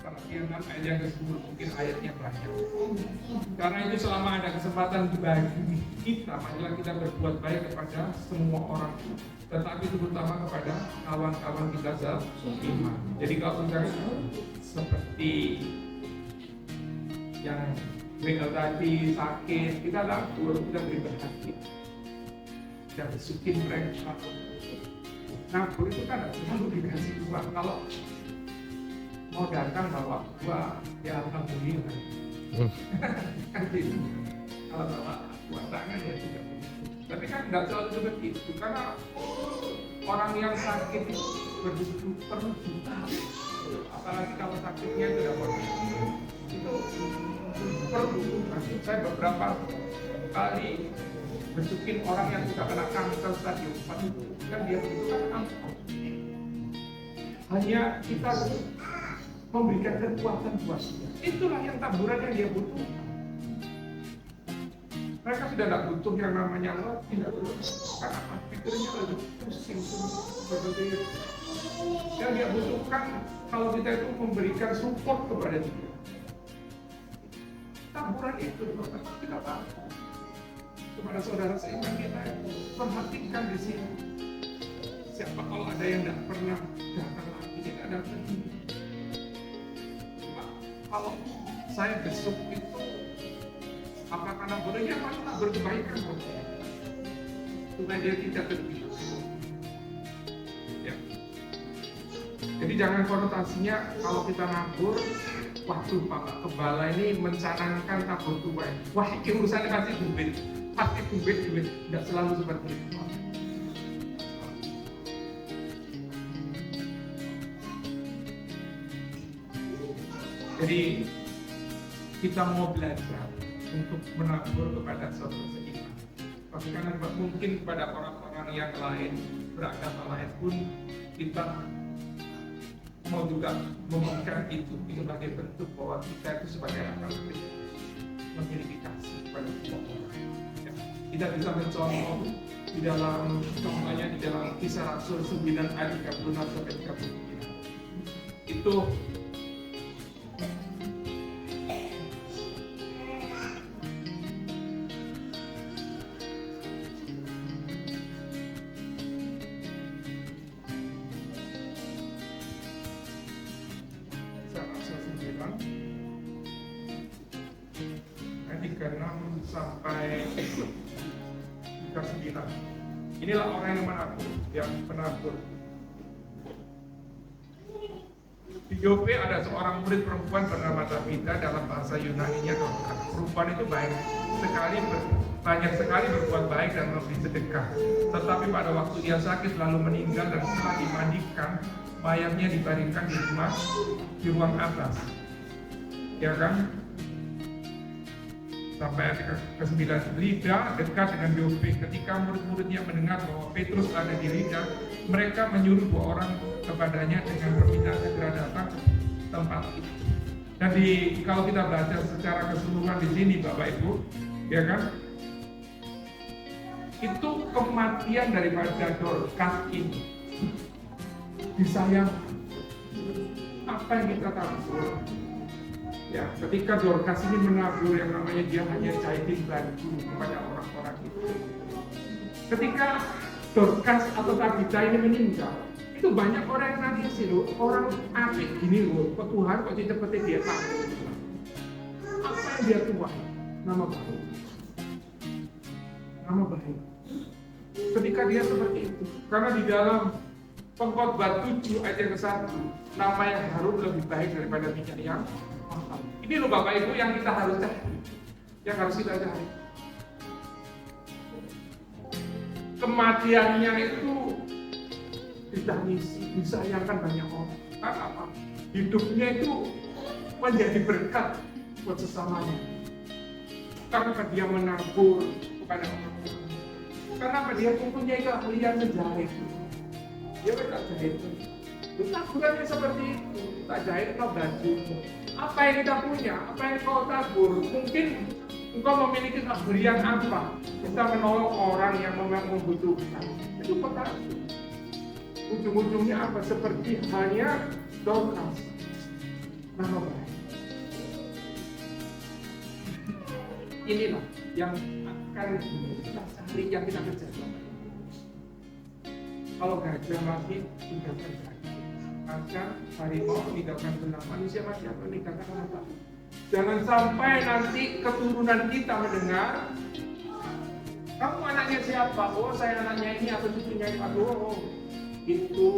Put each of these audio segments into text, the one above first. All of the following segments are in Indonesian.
perhatian ayat yang ke-10, mungkin ayatnya banyak. Karena itu selama ada kesempatan bagi kita, marilah kita berbuat baik kepada semua orang, tetapi terutama kepada kawan-kawan kita seiman. Jadi kalau misalnya seperti yang WL tadi sakit, kita labur, kita beri perhatian, kita besukin mereka. Nabur itu kan selalu dikasih uang. Kalau mau datang bawa buah, ya alhamdulillah. Kan gitu. Kalau bawa buah tangan ya juga begitu. Tapi kan nggak selalu seperti itu, karena orang yang sakit itu perlu juta. Apalagi kalau sakitnya itu dapat itu perlu. Saya beberapa kali besukin orang yang sudah kena kanker stadium 4 itu, kan dia butuhkan angka. Hanya kita memberikan kekuatan buat dia. Itulah yang taburan yang dia butuhkan. Mereka sudah tidak butuh yang namanya Allah, tidak butuh. Karena pikirnya lagi pusing seperti itu. Yang dia butuhkan kalau kita itu memberikan support kepada dia. Taburan itu kita tahu. Kepada saudara seiman kita, perhatikan di sini. Siapa kalau ada yang tidak pernah datang lagi, kita datang ini. Kalau saya besok itu, apa karena bolehnya malah berkebaikan supaya dia tidak terbius. Ya. Jadi jangan konotasinya kalau kita nabur, waduh Pak Kebala ini mencanangkan nabur tuai. Wah ini urusannya pasti duit. Pasti duit, tidak selalu seperti itu. Jadi kita mau belajar untuk menabur kepada saudara seiman. Bahkan mungkin kepada orang-orang yang lain, beragama lain pun kita mau juga memberikan itu sebagai bentuk bahwa kita itu sebagai anak Kristus memiliki kasih kepada semua orang. Kita bisa mencontoh di dalam contohnya di dalam Kisah Rasul 9 ayat 36 sampai 39. Itu Kisah Rasul 9 ayat 36 sampai 9. Inilah orang yang menabur. Di Yope ada seorang murid perempuan bernama Tabita, dalam bahasa Yunani-nya Dorcas. Perempuan itu banyak sekali berbuat baik dan memberi sedekah. Tetapi pada waktu dia sakit lalu meninggal, dan setelah dimandikan, mayatnya dibaringkan di ruang atas. Ya kan? Sampai ayat ke-9. Lida dekat dengan Yope. Ketika murid-muridnya mendengar bahwa Petrus ada di Lida, mereka menyuruh 2 orang kepadanya dengan permintaan segera datang ke tempat itu. Dan kalau kita baca secara keseluruhan di sini, Bapak Ibu, ya kan, itu kematian daripada Dorcas ini disayang. Apa yang kita tahu? Ya, ketika Dorcas ini menabur yang namanya dia hanya jahitin baju kepada orang-orang itu. Ketika Dorcas atau Tabita ini meninggal, itu banyak orang yang nangis loh, orang apik gini loh, kok Tuhan kok cepetnya dia tahu. Apa yang dia tuai? Nama baik. Nama baik. Ketika dia seperti itu, karena di dalam Pengkhotbah 7 ayat yang ke-1, nama yang harum lebih baik daripada minyak yang mahal. Ini loh Bapak Ibu yang kita harus cari, yang harus kita cari. Kematiannya itu ditangisi, disayangkan banyak orang. Karena apa? Hidupnya itu menjadi berkat buat sesamanya. Karena dia menabur kepada orang-orang. Karena dia mempunyai keahlian menjahit. Dia tak jahit. Taburannya seperti itu. Tak jahit kau baju. Apa yang kita punya? Apa yang kau tabur? Mungkin engkau memiliki keahlian apa? Kita menolong orang yang memang membutuhkan. Itu perkara. Ujung-ujungnya apa? Seperti hanya Dorcas. Nama inilah yang akan kita cari, yang kita kejar. Kalau gajah mati, tinggalkan gajah. Macan, harimau, meninggalkan benar. Manusia mati apa? Meninggalkan apa? Jangan sampai nanti keturunan kita mendengar, kamu anaknya siapa? Oh, saya anaknya ini atau cucunya ini. Aduh, itu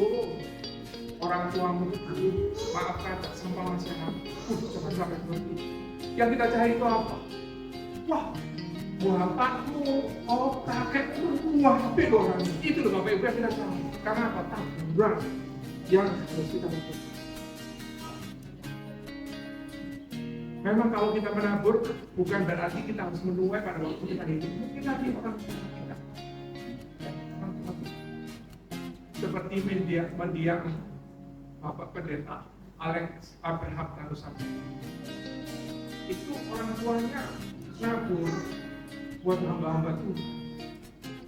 orang tuamu itu, maaf kata, sampah masyarakat. Jangan sampai seperti itu. Yang kita cari itu apa? Wah, bapakmu, oh kakekmu, wah tapi orang itu loh Bapak Ibu yang kita cari. Karena apa? Taburan yang harus kita lakukan. Memang kalau kita menabur, bukan berarti kita harus menuai pada waktu kita hidup. Mungkin nanti orang tua kita. Seperti mendiang Bapak Pendeta Alex Abraham Darussalam. Itu orang tuanya nabur buat hamba-hamba Tuhan.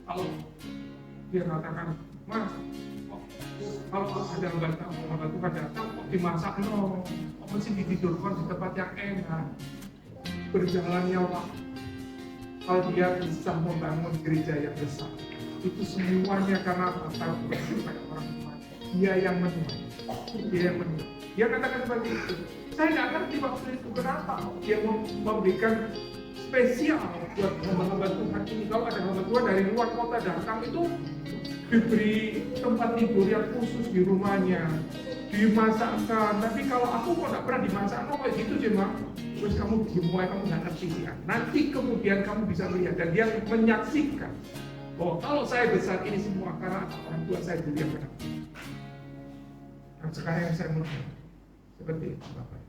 Kalau dia katakan, Mas, kalau ada hamba Tuhan datang, kok dimasak no, kok mesti ditidurkan di tempat yang enak. Berjalannya waktu, kalau dia bisa membangun gereja yang besar, itu semuanya karena tahu pada orang tua. Dia yang menuai. Dia katakan seperti itu. Saya nggak ngerti waktu itu kenapa dia memberikan spesial buat hamba-hamba Tuhan ini. Kalau ada hamba Tuhan dari luar kota datang itu diberi tempat tidur yang khusus di rumahnya, dimasakkan. Tapi kalau aku kok nggak pernah dimasak, kayak gitu cuma terus kamu dimulai, kamu nggak ngerti ya. Nanti kemudian kamu bisa melihat dan dia menyaksikan bahwa kalau saya besar ini semua karena orang tua saya dulu yang benar. Dan sekarang yang saya mulai seperti itu Bapak.